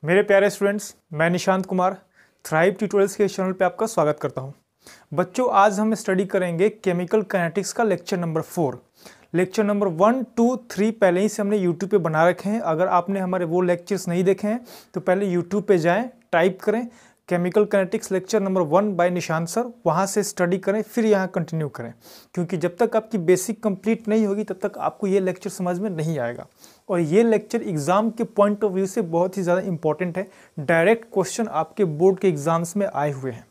मेरे प्यारे स्टूडेंट्स, मैं निशांत कुमार थ्राइव ट्यूटोरियल्स के चैनल पे आपका स्वागत करता हूं। बच्चों, आज हम स्टडी करेंगे केमिकल काइनेटिक्स का लेक्चर नंबर 4। लेक्चर नंबर 1, 2, 3 पहले ही से हमने यूट्यूब पे बना रखे हैं। अगर आपने हमारे वो लेक्चर्स नहीं देखे हैं तो पहले यूट्यूब पे जाएं, टाइप करें chemical kinetics lecture number 1 by Nishant sir, वहाँ से स्टडी करें, फिर यहाँ कंटिन्यू करें, क्योंकि जब तक आपकी बेसिक कंप्लीट नहीं होगी तब तक आपको ये लेक्चर समझ में नहीं आएगा। और ये लेक्चर एग्जाम के पॉइंट ऑफ व्यू से बहुत ही ज़्यादा इंपॉर्टेंट है। डायरेक्ट क्वेश्चन आपके बोर्ड के एग्जाम्स में आए हुए हैं।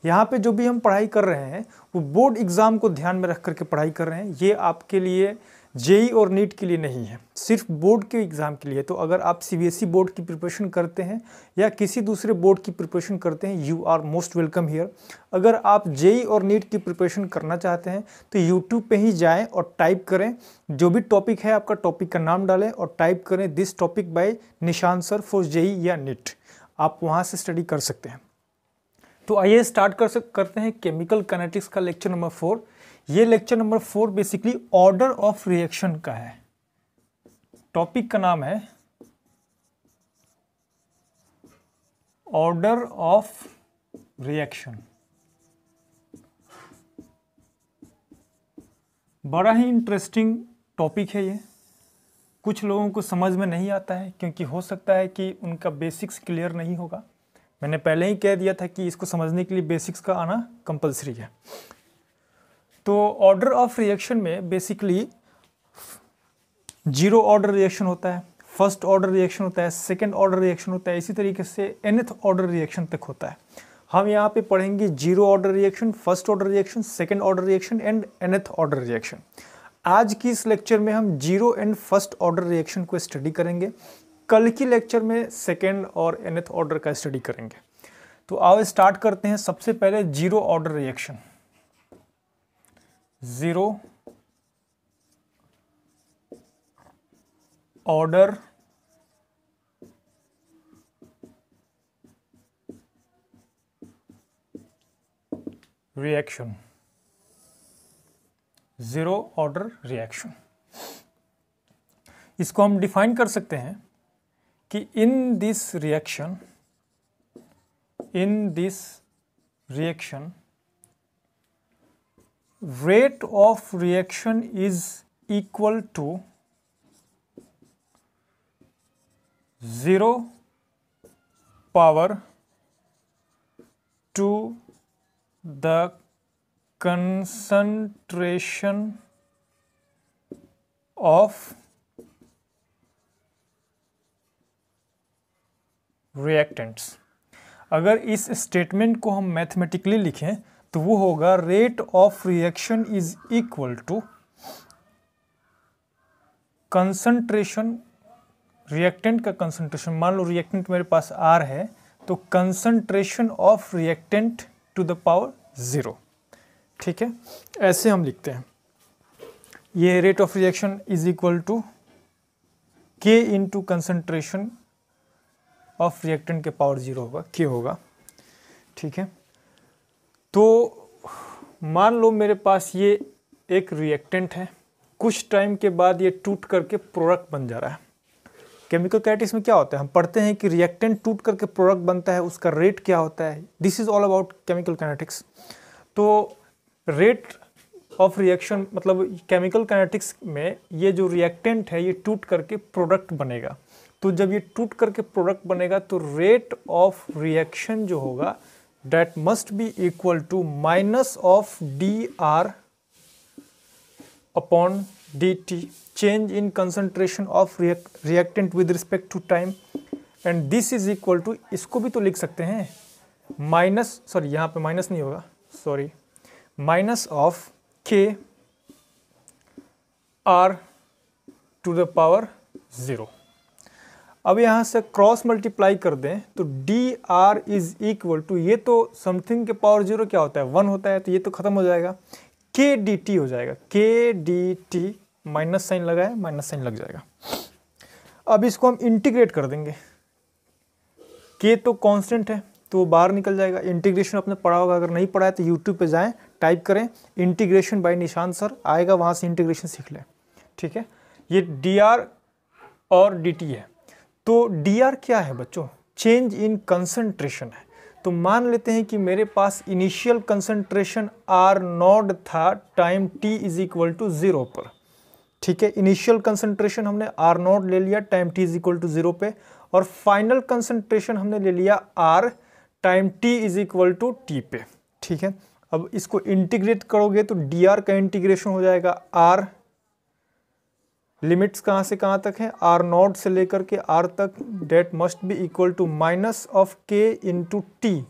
यहाँ पे जो भी हम पढ़ाई कर रहे हैं वो बोर्ड एग्जाम को ध्यान में रख करके पढ़ाई कर रहे हैं। ये आपके लिए जेई और नीट के लिए नहीं है, सिर्फ बोर्ड के एग्ज़ाम के लिए। तो अगर आप सीबीएसई बोर्ड की प्रिपरेशन करते हैं या किसी दूसरे बोर्ड की प्रिपरेशन करते हैं, you are most welcome here. अगर आप जेई और नीट की प्रिपरेशन करना चाहते हैं तो यूट्यूब पे ही जाएं और टाइप करें, जो भी टॉपिक है आपका टॉपिक का नाम डालें और टाइप करें this topic by Nishant sir for JEE या नीट। आप वहाँ से स्टडी कर सकते हैं। तो आइए स्टार्ट करते हैं केमिकल काइनेटिक्स का लेक्चर नंबर 4। ये lecture number 4 basically order of reaction का है। टॉपिक का नाम है ऑर्डर ऑफ रिएक्शन। बड़ा ही इंटरेस्टिंग टॉपिक है ये। कुछ लोगों को समझ में नहीं आता है क्योंकि हो सकता है कि उनका बेसिक्स क्लियर नहीं होगा। मैंने पहले ही कह दिया था कि इसको समझने के लिए बेसिक्स का आना कंपलसरी है। तो ऑर्डर ऑफ रिएक्शन में बेसिकली जीरो ऑर्डर रिएक्शन होता है, फर्स्ट ऑर्डर रिएक्शन होता है, सेकंड ऑर्डर रिएक्शन होता है, इसी तरीके से nth ऑर्डर रिएक्शन तक होता है। हम यहाँ पे पढ़ेंगे zero order reaction, first order reaction, second order reaction and nth order reaction. आज की इस लेक्चर में हम zero and first order reaction को स्टडी करेंगे। कल की लेक्चर में सेकेंड और nth ऑर्डर का स्टडी करेंगे। तो आओ स्टार्ट करते हैं। सबसे पहले zero order reaction. Zero order reaction, zero order reaction, इसको हम डिफाइन कर सकते हैं कि in this reaction rate of reaction is equal to 0 power to the concentration of reactants। अगर इस स्टेटमेंट को हम मैथमेटिकली लिखें तो वो होगा rate of reaction is equal to concentration, reactant का कंसंट्रेशन। मान लो रिएक्टेंट मेरे पास R है तो concentration of reactant to the power 0। ठीक है, ऐसे हम लिखते हैं। ये rate of reaction is equal to K into concentration of reactant के पावर 0 होगा, K होगा। ठीक है, तो मान लो मेरे पास ये एक रिएक्टेंट है, कुछ टाइम के बाद ये टूट करके प्रोडक्ट बन जा रहा है। केमिकल काइनेटिक्स में क्या होता है, हम पढ़ते हैं कि रिएक्टेंट टूट करके प्रोडक्ट बनता है, उसका रेट क्या होता है। This is all about chemical kinetics. तो रेट ऑफ रिएक्शन मतलब केमिकल काइनेटिक्स में ये जो रिएक्टेंट है ये टूट करके प्रोडक्ट बनेगा। तो जब ये टूट करके प्रोडक्ट बनेगा तो रेट ऑफ रिएक्शन जो होगा that must be equal to minus of dr upon dt, change in concentration of reactant with respect to time, and this is equal to, इसको भी तो लिख सकते हैं माइनस, सॉरी यहाँ पे माइनस नहीं होगा, sorry, minus of k r to the power 0। अब यहाँ से क्रॉस मल्टीप्लाई कर दें तो D R is equal to, ये तो समथिंग के पावर 0 क्या होता है, 1 होता है, तो ये तो खत्म हो जाएगा, के डी टी हो जाएगा। के डी टी माइनस साइन लगाए, माइनस साइन लग जाएगा। अब इसको हम इंटीग्रेट कर देंगे। के तो कांस्टेंट है तो बाहर निकल जाएगा। इंटीग्रेशन आपने पढ़ा होगा, अगर नहीं पढ़ा है तो यूट्यूब पे जाएं, टाइप करें इंटीग्रेशन बाय निशांत सर, आएगा, वहाँ से इंटीग्रेशन सीख लें। ठीक है, ये डी आर और डी टी है। तो डी आर क्या है बच्चों, चेंज इन कंसंट्रेशन है। तो मान लेते हैं कि मेरे पास इनिशियल कंसंट्रेशन आर नॉट था time t is equal to 0 पर, ठीक है। इनिशियल कंसंट्रेशन हमने आर नॉट ले लिया time t is equal to 0 पे, और फाइनल कंसंट्रेशन हमने ले लिया R time t is equal to t पे, ठीक है। अब इसको इंटीग्रेट करोगे तो dr का इंटीग्रेशन हो जाएगा r, लिमिट्स कहाँ से कहाँ तक है, आर नॉट से लेकर के आर तक, that must be equal to minus of k into T.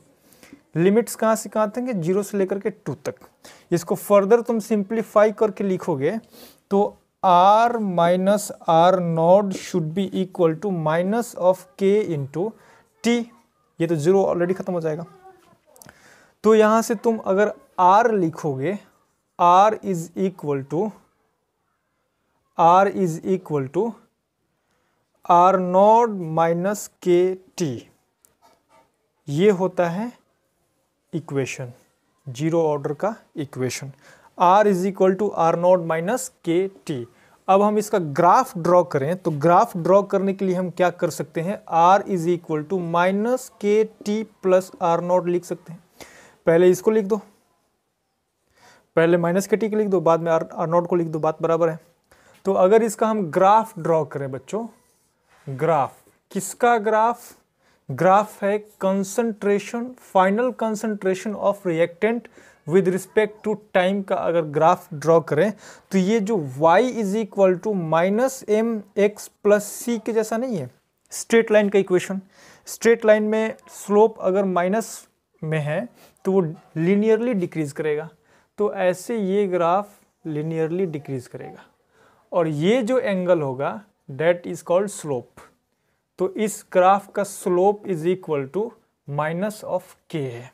Limits कहाँ से कहाँ तक है, 0 से लेकर के 2 तक। इसको फर्दर तुम सिंप्लीफाई करके लिखोगे तो r minus R naught should be equal to minus of k into T. ये तो 0 ऑलरेडी खत्म हो जाएगा। तो यहाँ से तुम अगर r लिखोगे, r is equal to R naught minus के टी, ये होता है इक्वेशन, 0 ऑर्डर का equation. r is equal to R naught minus के टी। अब हम इसका ग्राफ ड्रॉ करें तो ग्राफ ड्रॉ करने के लिए हम क्या कर सकते हैं, r is equal to minus के टी प्लस आर नॉट लिख सकते हैं। पहले इसको लिख दो, पहले माइनस के टी को लिख दो, बाद में आर नॉट को लिख दो, बात बराबर है। तो अगर इसका हम ग्राफ ड्रॉ करें बच्चों, ग्राफ किसका ग्राफ, ग्राफ है concentration, final concentration of reactant with respect to time का अगर ग्राफ ड्रॉ करें तो ये जो y is equal to minus m x plus c के जैसा नहीं है, स्ट्रेट लाइन का इक्वेशन। स्ट्रेट लाइन में स्लोप अगर माइनस में है तो वो लीनियरली डिक्रीज करेगा, तो ऐसे ये ग्राफ लीनियरली डिक्रीज करेगा, और ये जो एंगल होगा दैट इज कॉल्ड स्लोप। तो इस ग्राफ का slope is equal to minus of K है।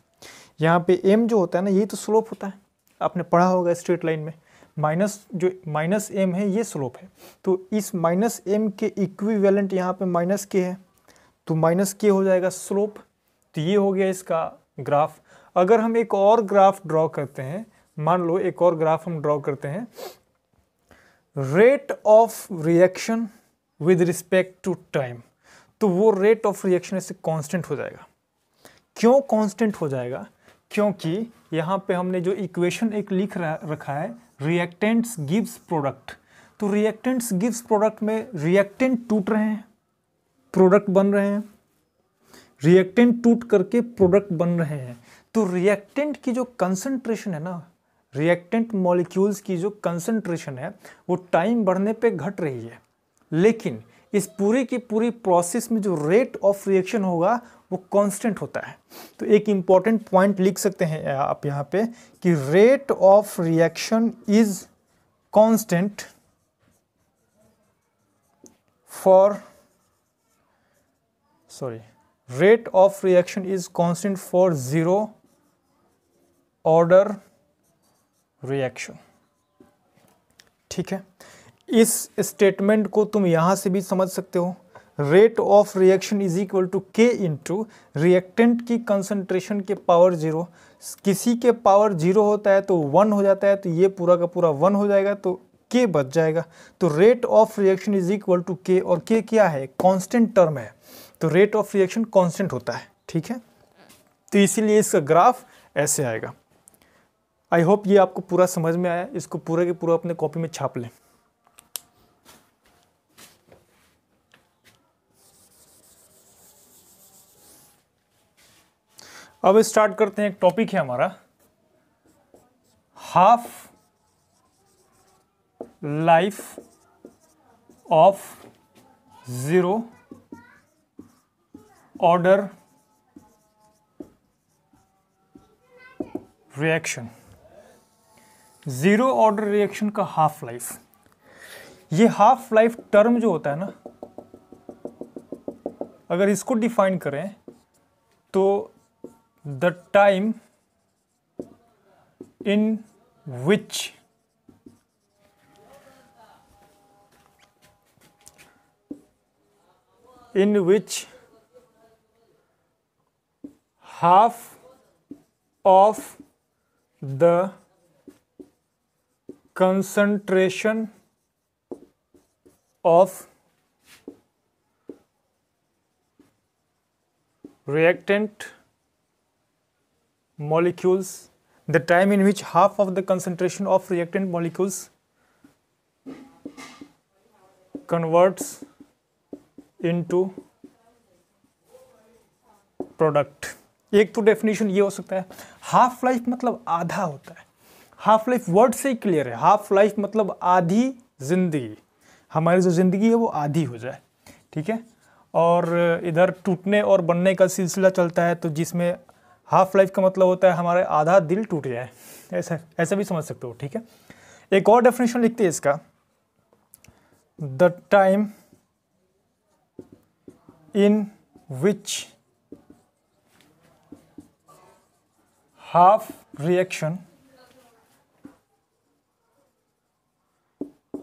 यहाँ पे m जो होता है ना, ये तो स्लोप होता है, आपने पढ़ा होगा स्ट्रेट लाइन में, माइनस m है ये स्लोप है। तो इस माइनस m के इक्विवेलेंट यहाँ पे माइनस के है, तो माइनस के हो जाएगा स्लोप। तो ये हो गया इसका ग्राफ। अगर हम एक और ग्राफ ड्रॉ करते हैं, मान लो एक और ग्राफ हम ड्रॉ करते हैं, rate of reaction with respect to time, तो वो रेट ऑफ रिएक्शन ऐसे कांस्टेंट हो जाएगा। क्यों कांस्टेंट हो जाएगा, क्योंकि यहाँ पे हमने जो इक्वेशन एक लिख रखा है रिएक्टेंट्स गिव्स प्रोडक्ट, तो रिएक्टेंट्स गिव्स प्रोडक्ट में रिएक्टेंट टूट रहे हैं, प्रोडक्ट बन रहे हैं, रिएक्टेंट टूट करके प्रोडक्ट बन रहे हैं। तो रिएक्टेंट की जो कंसंट्रेशन है ना, रिएक्टेंट मॉलिक्यूल्स की जो कंसंट्रेशन है वो टाइम बढ़ने पे घट रही है, लेकिन इस पूरी की पूरी प्रोसेस में जो रेट ऑफ रिएक्शन होगा वो कांस्टेंट होता है। तो एक इंपॉर्टेंट पॉइंट लिख सकते हैं आप यहाँ पे कि rate of reaction is constant for rate of reaction is constant for 0 order reaction, ठीक है। इस स्टेटमेंट को तुम यहां से भी समझ सकते हो, rate of reaction is equal to K into reactant की कंसंट्रेशन के पावर 0। किसी के पावर 0 होता है तो 1 हो जाता है, तो ये पूरा का पूरा 1 हो जाएगा, तो के बच जाएगा। तो rate of reaction is equal to K, और के क्या है, कांस्टेंट टर्म है, तो रेट ऑफ रिएक्शन कांस्टेंट होता है, ठीक है। तो इसीलिए इसका ग्राफ ऐसे आएगा। आई होप ये आपको पूरा समझ में आया। इसको पूरा के पूरा अपने कॉपी में छाप लें। अब स्टार्ट करते हैं। एक टॉपिक है हमारा half life of 0 order reaction. 0 order reaction का हाफ लाइफ, ये हाफ लाइफ टर्म जो होता है ना, अगर इसको डिफाइन करें तो the time in which half of the concentration of reactant molecules, the time in which half of the concentration of reactant molecules converts into product. एक तो डेफिनेशन ये हो सकता है, हाफ लाइफ मतलब आधा होता है। हाफ लाइफ वर्ड से ही क्लियर है, हाफ लाइफ मतलब आधी जिंदगी, हमारी जो जिंदगी है वो आधी हो जाए, ठीक है। और इधर टूटने और बनने का सिलसिला चलता है, तो जिसमें हाफ लाइफ का मतलब होता है हमारा आधा दिल टूट जाए, ऐसा भी समझ सकते हो, ठीक है। एक और डेफिनेशन लिखते हैं इसका, the time in which half reaction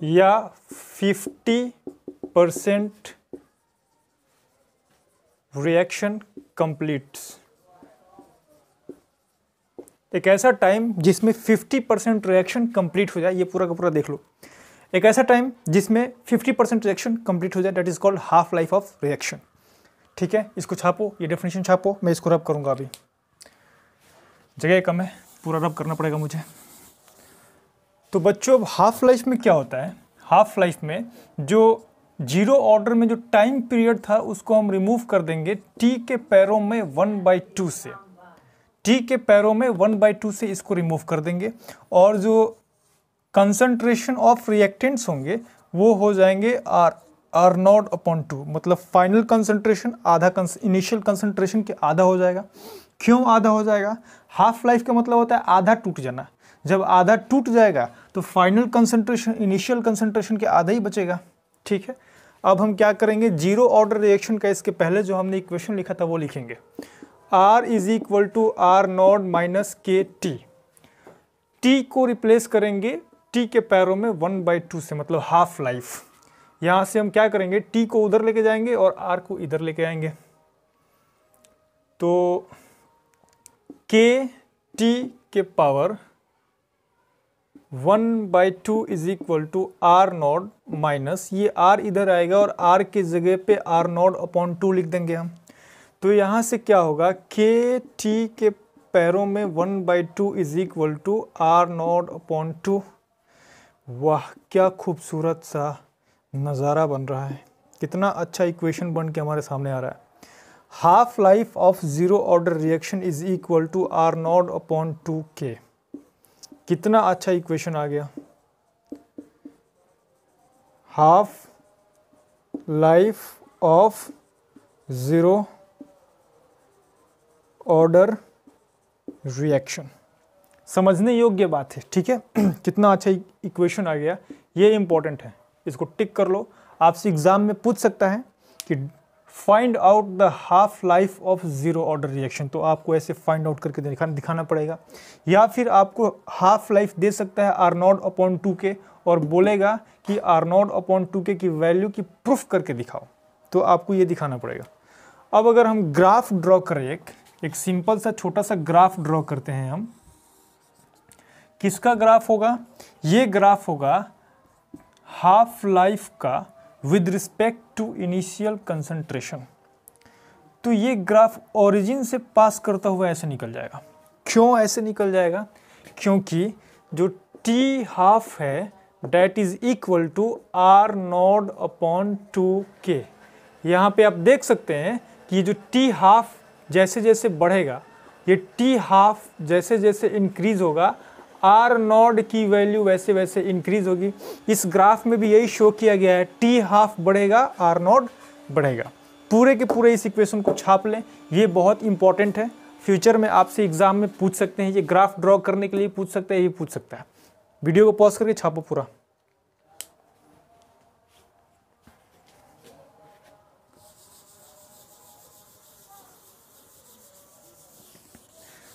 या 50% रिएक्शन कंप्लीट्स। एक ऐसा टाइम जिसमें 50% रिएक्शन कंप्लीट हो जाए, ये पूरा का पूरा देख लो। एक ऐसा टाइम जिसमें 50% रिएक्शन कंप्लीट हो जाए, that is called half life of reaction, ठीक है। इसको छापो, ये डेफिनेशन छापो, मैं इसको रब करूंगा। अभी जगह कम है, पूरा रब करना पड़ेगा मुझे। तो बच्चों अब हाफ लाइफ में क्या होता है, हाफ लाइफ में जो जीरो ऑर्डर में जो टाइम पीरियड था उसको हम रिमूव कर देंगे टी के पैरों में 1/2 से, टी के पैरों में 1/2 से इसको रिमूव कर देंगे, और जो कंसंट्रेशन ऑफ रिएक्टेंट्स होंगे वो हो जाएंगे R0/2, मतलब फाइनल कंसंट्रेशन आधा इनिशियल कंसंट्रेशन के आधा हो जाएगा। क्यों आधा हो जाएगा? हाफ लाइफ का मतलब होता है आधा टूट जाना। जब आधा टूट जाएगा तो फाइनल कंसंट्रेशन इनिशियल कंसंट्रेशन के आधा ही बचेगा, ठीक है। अब हम क्या करेंगे, जीरो ऑर्डर रिएक्शन का इसके पहले जो हमने इक्वेशन लिखा था वो लिखेंगे, R = R0 - KT। T को रिप्लेस करेंगे T के पैरों में 1/2 से, मतलब हाफ लाइफ। यहां से हम क्या करेंगे, T को उधर लेके जाएंगे और R को इधर लेके आएंगे, तो KT के पावर 1/2 = R0 माइनस, ये R इधर आएगा और R की जगह पे R0/2 लिख देंगे हम। तो यहाँ से क्या होगा, KT के पैरों में 1/2 = R0/2। वाह क्या खूबसूरत सा नज़ारा बन रहा है, कितना अच्छा इक्वेशन बन के हमारे सामने आ रहा है। Half life of zero order reaction is equal to R0/2K। कितना अच्छा इक्वेशन आ गया। Half life of zero order reaction, समझने योग्य बात है, ठीक है। कितना अच्छा इक्वेशन आ गया, ये इंपॉर्टेंट है, इसको टिक कर लो। आपसे एग्जाम में पूछ सकता है कि find out the half life of zero order reaction, तो आपको ऐसे फाइंड आउट करके दिखाना पड़ेगा, या फिर आपको हाफ लाइफ दे सकता है R0/2K और बोलेगा कि R0/2K की वैल्यू की प्रूफ करके दिखाओ, तो आपको ये दिखाना पड़ेगा। अब अगर हम ग्राफ ड्रॉ करें, एक सिंपल सा छोटा सा ग्राफ ड्रॉ करते हैं हम, किसका ग्राफ होगा, ये ग्राफ होगा हाफ लाइफ का with respect to initial concentration. तो ये ग्राफ ओरिजिन से पास करता हुआ ऐसे निकल जाएगा। क्यों ऐसे निकल जाएगा? क्योंकि जो टी हाफ है that is equal to R0/2K। यहाँ पे आप देख सकते हैं कि ये जो टी हाफ जैसे जैसे बढ़ेगा, ये टी हाफ जैसे जैसे इंक्रीज होगा, R0 की वैल्यू वैसे वैसे इंक्रीज होगी। इस ग्राफ में भी यही शो किया गया है, टी हाफ बढ़ेगा R0 बढ़ेगा। पूरे के पूरे इस इक्वेशन को छाप लें, ये बहुत इंपॉर्टेंट है। फ्यूचर में आपसे एग्जाम में पूछ सकते हैं, ये ग्राफ ड्रॉ करने के लिए पूछ सकते हैं, ये पूछ सकता है। वीडियो को पॉज करके छापो पूरा।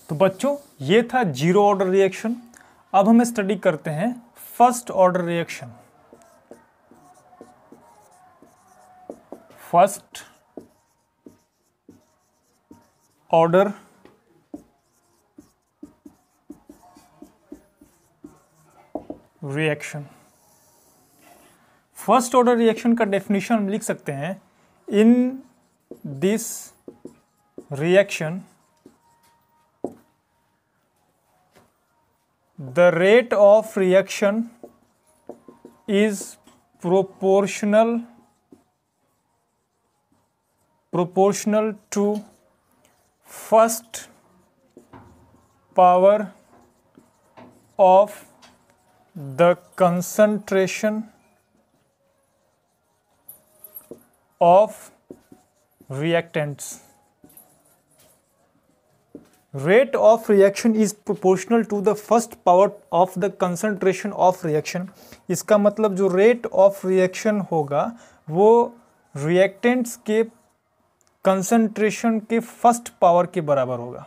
तो बच्चों ये था जीरो ऑर्डर रिएक्शन। अब हम स्टडी करते हैं first order reaction. First order reaction. First order reaction का डेफिनेशन हम लिख सकते हैं, in this reaction, the rate of reaction is proportional to first power of the concentration of reactants. Rate of reaction is proportional to the first power of the concentration of reaction. इसका मतलब जो rate of reaction होगा वो reactants के concentration के first power के बराबर होगा।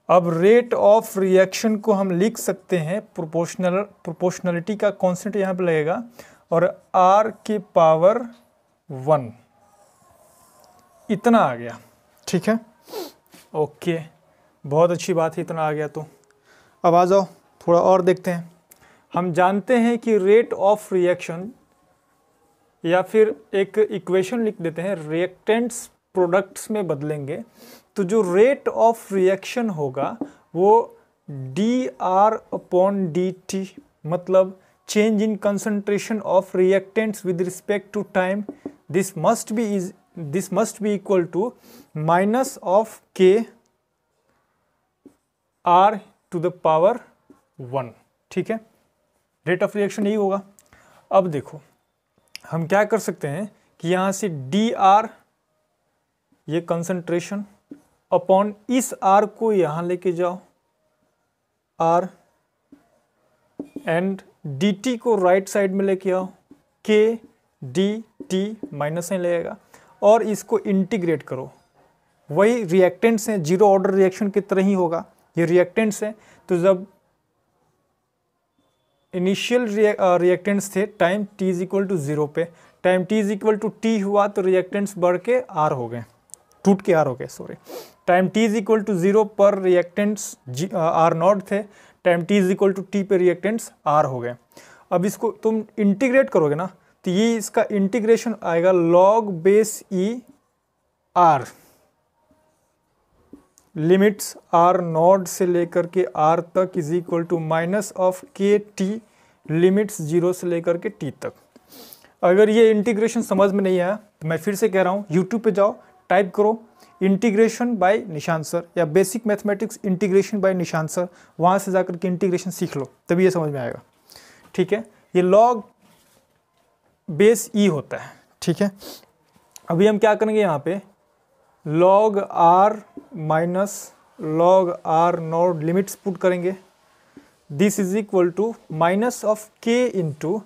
अब rate of reaction को हम लिख सकते हैं proportionality का constant यहाँ पे लगेगा और R के पावर 1 इतना आ गया। ठीक है, ओके, बहुत अच्छी बात है, इतना आ गया। तो अब आ जाओ थोड़ा और देखते हैं। हम जानते हैं कि रेट ऑफ रिएक्शन, या फिर एक इक्वेशन लिख देते हैं, रिएक्टेंट्स प्रोडक्ट्स में बदलेंगे तो जो रेट ऑफ रिएक्शन होगा वो dR/dt, मतलब change in concentration of reactants with respect to time, this must be equal to minus of K R to the power 1। ठीक है, रेट ऑफ रिएक्शन यही होगा। अब देखो हम क्या कर सकते हैं कि यहाँ से dR, ये कंसंट्रेशन, अपॉन इस R को यहाँ लेके जाओ R, एंड dt को राइट साइड में लेके आओ K dt, माइनस नहीं लगेगा, और इसको इंटीग्रेट करो। वही रिएक्टेंट्स हैं, जीरो ऑर्डर रिएक्शन की तरह ही होगा, ये रिएक्टेंट्स हैं। तो जब इनिशियल रिएक्टेंट्स थे time t is equal to 0 पे, time t is equal to t हुआ तो रिएक्टेंट्स बढ़ के R हो गए, टूट के R हो गए, sorry. Time t is equal to 0 पर रिएक्टेंट्स R0 थे, time t is equal to t पे रिएक्टेंट्स R हो गए। अब इसको तुम इंटीग्रेट करोगे ना तो ये इसका इंटीग्रेशन आएगा log base e R, limits R0 से लेकर के R तक is equal to minus of KT, limits 0 से लेकर के T तक। अगर ये इंटीग्रेशन समझ में नहीं आया तो मैं फिर से कह रहा हूँ, यूट्यूब पे जाओ, टाइप करो इंटीग्रेशन बाय निशांत सर या basic mathematics integration by Nishant sir, वहाँ से जाकर के इंटीग्रेशन सीख लो, तभी ये समझ में आएगा। ठीक है, ये log बेस E होता है। ठीक है, अभी हम क्या करेंगे, यहाँ पे log R minus log R0 limits put करेंगे, this is equal to minus of K into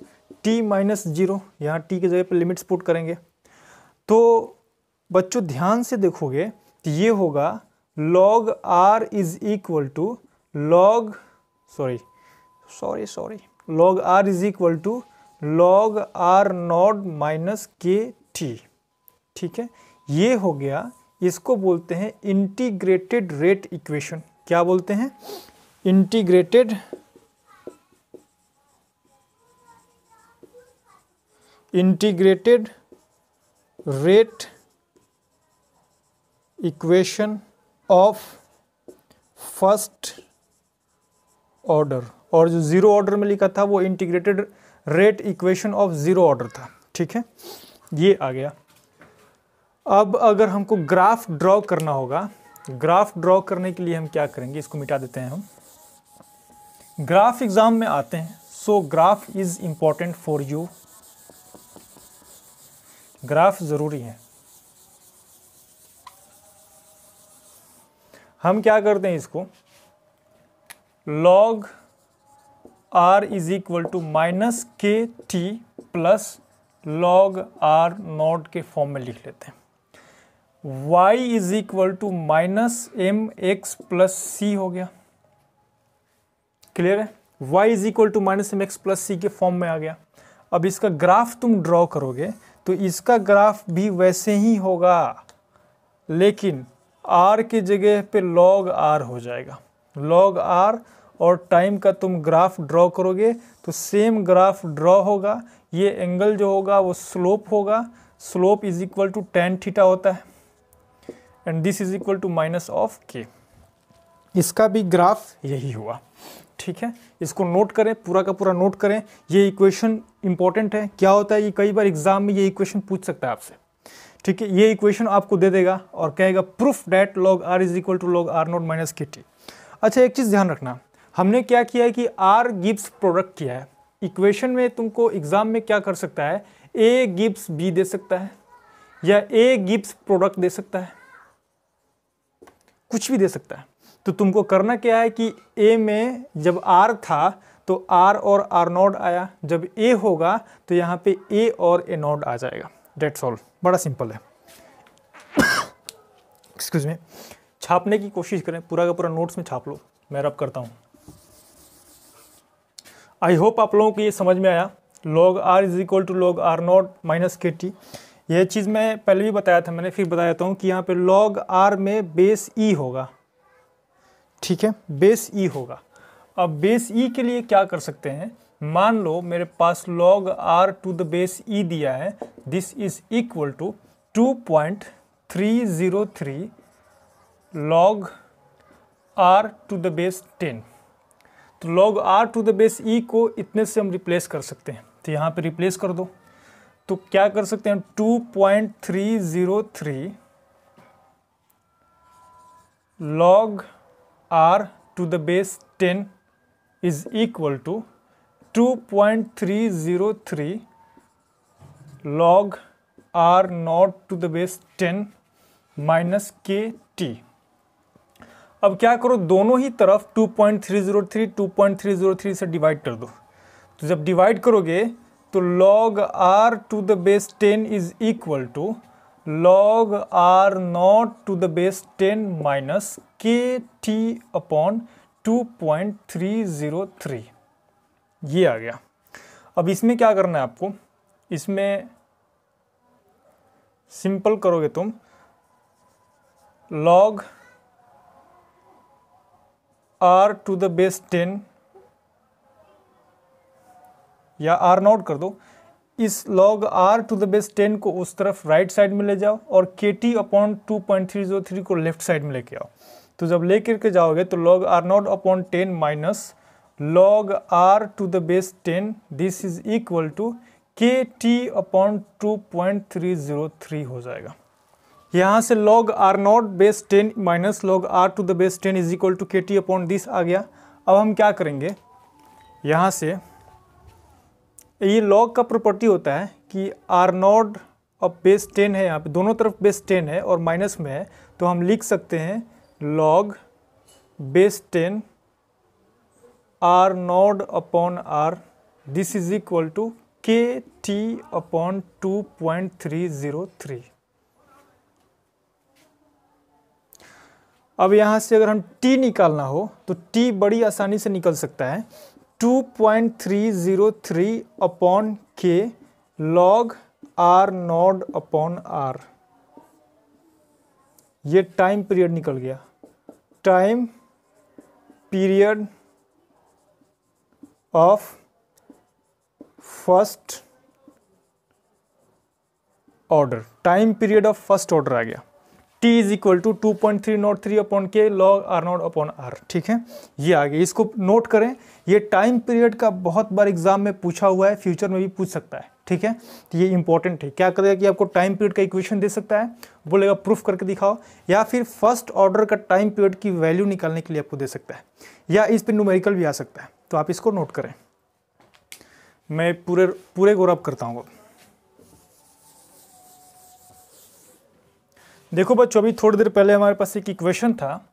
T minus 0, यहाँ T की जगह पे लिमिट्स पुट करेंगे। तो बच्चों ध्यान से देखोगे तो ये होगा log R is equal to log R is equal to log R0 minus KT। ठीक है, ये हो गया, इसको बोलते हैं इंटीग्रेटेड रेट इक्वेशन। क्या बोलते हैं? Integrated rate equation of first order, और जो जीरो ऑर्डर में लिखा था वो integrated rate equation of zero order था। ठीक है, ये आ गया। अब अगर हमको ग्राफ ड्रॉ करना होगा, ग्राफ ड्रॉ करने के लिए हम क्या करेंगे, इसको मिटा देते हैं हम। ग्राफ एग्जाम में आते हैं, so graph is important for you, graph जरूरी है। हम क्या करते हैं, इसको log R is equal to minus KT plus log R0 के फॉर्म में लिख लेते हैं। y is equal to minus mx plus c हो गया, क्लियर है? y is equal to minus mx plus c के फॉर्म में आ गया। अब इसका ग्राफ तुम ड्रॉ करोगे तो इसका ग्राफ भी वैसे ही होगा, लेकिन r की जगह पे log R हो जाएगा, log R, और टाइम का तुम ग्राफ ड्रॉ करोगे तो सेम ग्राफ ड्रॉ होगा। ये एंगल जो होगा वो स्लोप होगा, slope is equal to tan theta होता है, and this is equal to minus of K. इसका भी ग्राफ यही हुआ, ठीक है। इसको नोट करें, पूरा का पूरा नोट करें। ये इक्वेशन इंपॉर्टेंट है। क्या होता है, ये कई बार एग्जाम में ये इक्वेशन पूछ सकता है आपसे, ठीक है। ये इक्वेशन आपको दे देगा और कहेगा proof that log r is equal to log r naught minus के टी। अच्छा, एक चीज़ ध्यान रखना, हमने क्या किया है कि r गिव्स प्रोडक्ट किया है। इक्वेशन में तुमको एग्जाम में क्या कर सकता है, a गिव्स b दे सकता है या a गिव्स प्रोडक्ट दे सकता है, कुछ भी दे सकता है। तो तुमको करना क्या है कि a में जब r था तो r और r नॉट आया, जब a होगा तो यहाँ पे a और a नॉट आ जाएगा। डेट्स ऑल, बड़ा सिंपल है। एक्सक्यूज मी, छापने की कोशिश करें, पूरा का पूरा नोट्स में छाप लो, मैं रब करता हूँ। आई होप आप लोगों को ये समझ में आया। log r is equal to log r naught minus के टी। यह चीज़ मैं पहले भी बताया था, मैंने फिर बता देता हूँ कि यहाँ पे log r में बेस e होगा, ठीक है, बेस e होगा। अब बेस e के लिए क्या कर सकते हैं, मान लो मेरे पास log r to the base e दिया है, this is equal to 2.303 log r to the base 10। तो log r to the base e को इतने से हम रिप्लेस कर सकते हैं, तो यहाँ पे रिप्लेस कर दो। तो क्या कर सकते हैं, 2.303 log r to the base 10 is equal to 2.303 log r naught to the base 10 minus के टी। अब क्या करो, दोनों ही तरफ 2.303 से डिवाइड कर दो। तो जब डिवाइड करोगे तो log r to the base 10 is equal to log r naught to the base 10 minus के टी अपॉन 2.303। ये आ गया। अब इसमें क्या करना है आपको, इसमें सिंपल करोगे तुम, log r to the base 10 या r नॉट कर दो, इस log r to the base 10 को उस तरफ राइट साइड में ले जाओ और के टी अपॉन 2.303 को लेफ्ट साइड में लेके आओ। तो जब ले करके जाओगे तो log r naught upon 10 minus log r to the base 10, this is equal to K T upon 2.303 हो जाएगा। यहाँ से log r naught base 10 minus log r to the base 10 is equal to K T upon this आ गया। अब हम क्या करेंगे, यहाँ से ये log का प्रॉपर्टी होता है कि r नॉट अब बेस 10 है, यहाँ पे दोनों तरफ बेस 10 है और माइनस में है, तो हम लिख सकते हैं log base 10 r naught upon r, this is equal to K T upon 2.303। अब यहाँ से अगर हम t निकालना हो तो t बड़ी आसानी से निकल सकता है, 2.303 upon k log r naught upon r। ये टाइम पीरियड निकल गया, time period of first order, time period of first order आ गया। t is equal to 2.303 upon k log r naught upon r, ठीक है, ये आ गया। इसको नोट करें, ये टाइम पीरियड का बहुत बार एग्जाम में पूछा हुआ है, फ्यूचर में भी पूछ सकता है, ठीक है। तो ये इंपॉर्टेंट है। क्या करेगा कि आपको टाइम पीरियड का इक्वेशन दे सकता है, बोलेगा प्रूफ करके दिखाओ, या फिर फर्स्ट ऑर्डर का टाइम पीरियड की वैल्यू निकालने के लिए आपको दे सकता है, या इस पर न्यूमेरिकल भी आ सकता है। तो आप इसको नोट करें, मैं पूरे को रब करता हूँ। देखो बच्चों, अभी थोड़ी देर पहले हमारे पास एक इक्वेशन था,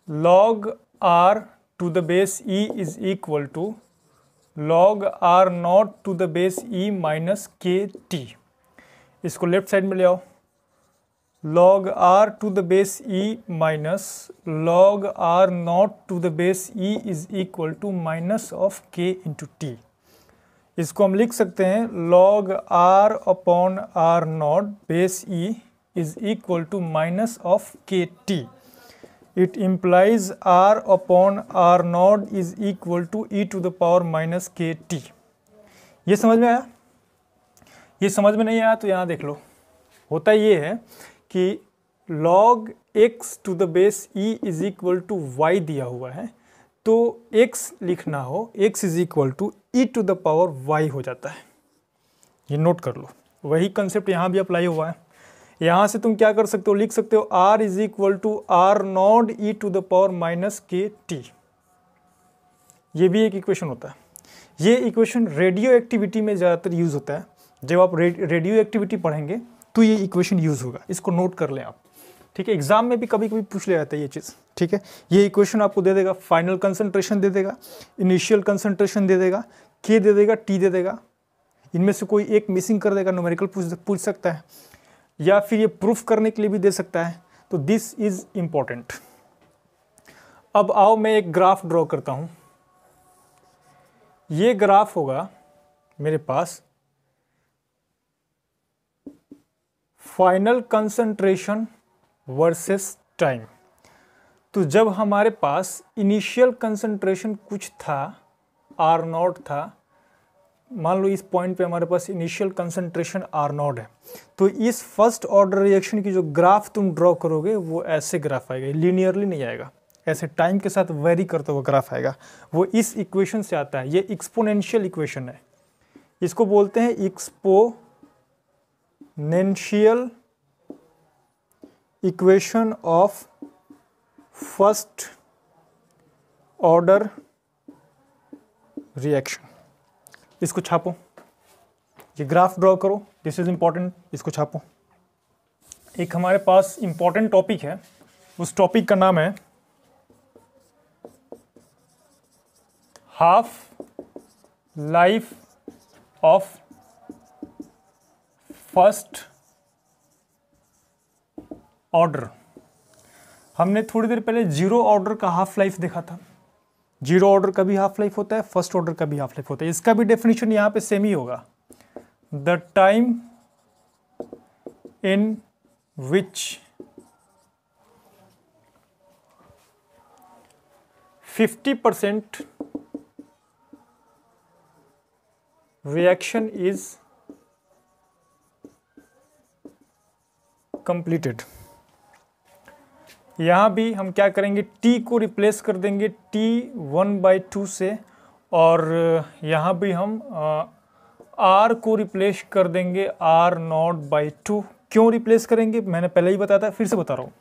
log r to the base e is equal to log r naught to the base e minus के टी। इसको लेफ्ट साइड में ले आओ, log r to the base e minus log r naught to the base e is equal to minus of k into T. इसको हम लिख सकते हैं log r upon r naught base e is equal to minus of kt. It implies r upon r naught is equal to e to the power minus kt. ये समझ में आया? ये समझ में नहीं आया तो यहाँ देख लो। होता ये है कि log x to the base e is equal to y दिया हुआ है, तो x लिखना हो x is equal to e to the power y हो जाता है। ये नोट कर लो, वही कंसेप्ट यहाँ भी अप्लाई हुआ है। यहाँ से तुम क्या कर सकते हो, लिख सकते हो r is equal to R naught e to the power minus के टी। ये भी एक इक्वेशन होता है। ये इक्वेशन रेडियो एक्टिविटी में ज़्यादातर यूज़ होता है। जब आप रेडियो एक्टिविटी पढ़ेंगे तो ये इक्वेशन यूज़ होगा, इसको नोट कर लें आप, ठीक है। एग्जाम में भी कभी कभी पूछ लिया जाता है ये चीज़, ठीक है। ये इक्वेशन आपको दे देगा, फाइनल कंसंट्रेशन दे देगा, इनिशियल कंसंट्रेशन दे देगा, के दे देगा, टी दे देगा, इनमें से कोई एक मिसिंग कर देगा, न्यूमेरिकल पूछ सकता है, या फिर ये प्रूफ करने के लिए भी दे सकता है। तो दिस इज इंपॉर्टेंट। अब आओ मैं एक ग्राफ ड्रॉ करता हूं। ये ग्राफ होगा मेरे पास फाइनल कंसंट्रेशन वर्सेस टाइम। तो जब हमारे पास इनिशियल कंसंट्रेशन कुछ था, आर नॉट था, मान लो इस पॉइंट पे हमारे पास इनिशियल कंसंट्रेशन आर नॉट है, तो इस फर्स्ट ऑर्डर रिएक्शन की जो ग्राफ तुम ड्रॉ करोगे वो ऐसे ग्राफ आएगा, लीनियरली नहीं आएगा, ऐसे टाइम के साथ वेरी करता हुआ ग्राफ आएगा। वो इस इक्वेशन से आता है, ये एक्सपोनेंशियल इक्वेशन है, इसको बोलते हैं exponential equation of first order reaction. इसको छापो, ये ग्राफ ड्रॉ करो, दिस इज इंपॉर्टेंट, इसको छापो। एक हमारे पास इंपॉर्टेंट टॉपिक है, उस टॉपिक का नाम है half life of first order. हमने थोड़ी देर पहले जीरो ऑर्डर का हाफ लाइफ देखा था। जीरो ऑर्डर का भी हाफ लाइफ होता है, फर्स्ट ऑर्डर का भी हाफ लाइफ होता है। इसका भी डेफिनेशन यहां पे सेम ही होगा, the time in which 50% reaction is completed। यहाँ भी हम क्या करेंगे, t को रिप्लेस कर देंगे t 1/2 से, और यहाँ भी हम r को रिप्लेस कर देंगे r0/2। क्यों रिप्लेस करेंगे मैंने पहले ही बताया था, फिर से बता रहा हूँ।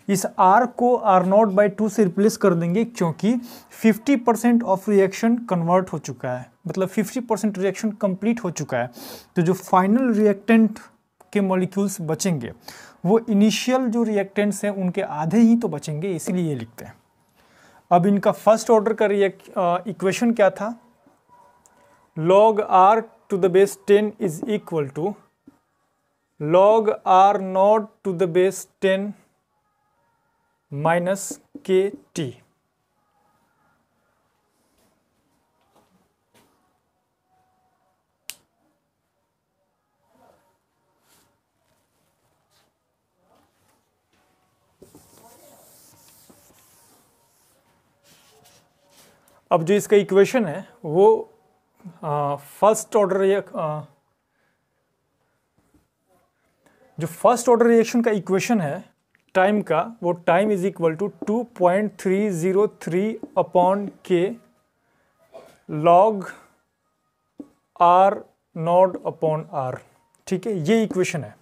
इस r को r0/2 से रिप्लेस कर देंगे क्योंकि 50% ऑफ रिएक्शन कन्वर्ट हो चुका है, मतलब 50% रिएक्शन कंप्लीट हो चुका है। तो जो फाइनल रिएक्टेंट के मॉलिक्यूल्स बचेंगे वो इनिशियल जो रिएक्टेंट्स हैं उनके आधे ही तो बचेंगे, इसीलिए ये लिखते हैं। अब इनका फर्स्ट ऑर्डर का इक्वेशन क्या था, log r to the base 10 is equal to log r0 to the base 10 minus के टी। अब जो इसका इक्वेशन है वो फर्स्ट ऑर्डर जो फर्स्ट ऑर्डर रिएक्शन का इक्वेशन है टाइम का, वो time is equal to 2.303 upon के log r naught upon r. ठीक है, ये इक्वेशन है।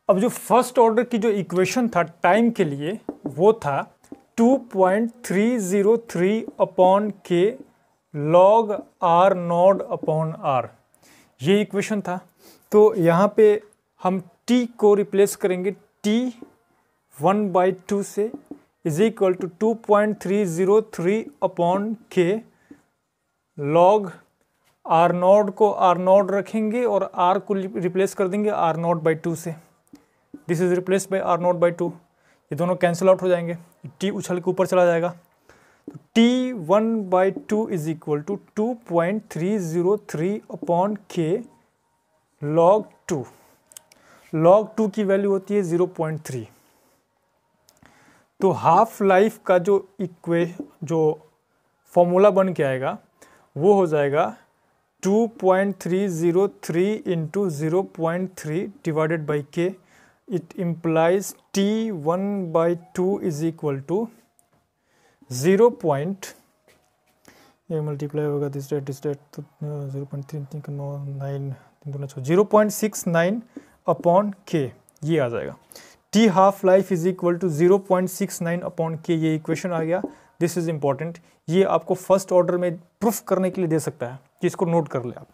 अब जो फर्स्ट ऑर्डर की जो इक्वेशन था टाइम के लिए वो था 2.303 अपॉन के log R naught upon R, ये इक्वेशन था। तो यहाँ पे हम t को रिप्लेस करेंगे t 1/2 से इज इक्वल टू 2.303 अपॉन के लॉग आर नॉड को आर नॉड रखेंगे और r को रिप्लेस कर देंगे आर नॉट बाई 2 से। This is replace by R naught by 2, ये दोनों कैंसिल आउट हो जाएंगे, t उछल के ऊपर चला जाएगा। तो t 1/2 is equal to 2.303 upon के लॉग 2। लॉग 2 की वैल्यू होती है 0.3। तो हाफ लाइफ का जो फॉर्मूला बन के आएगा वो हो जाएगा 2.303 into 0.3 divided by K. It implies t 1/2 is equal to 0. ये मल्टीप्लाई होगा दिस डेट तो 0.69 अपॉन के, ये आ जाएगा। t half life is equal to 0.69 upon K, ये इक्वेशन आ गया। दिस इज इंपॉर्टेंट, ये आपको फर्स्ट ऑर्डर में प्रूफ करने के लिए दे सकता है कि इसको नोट कर ले आप।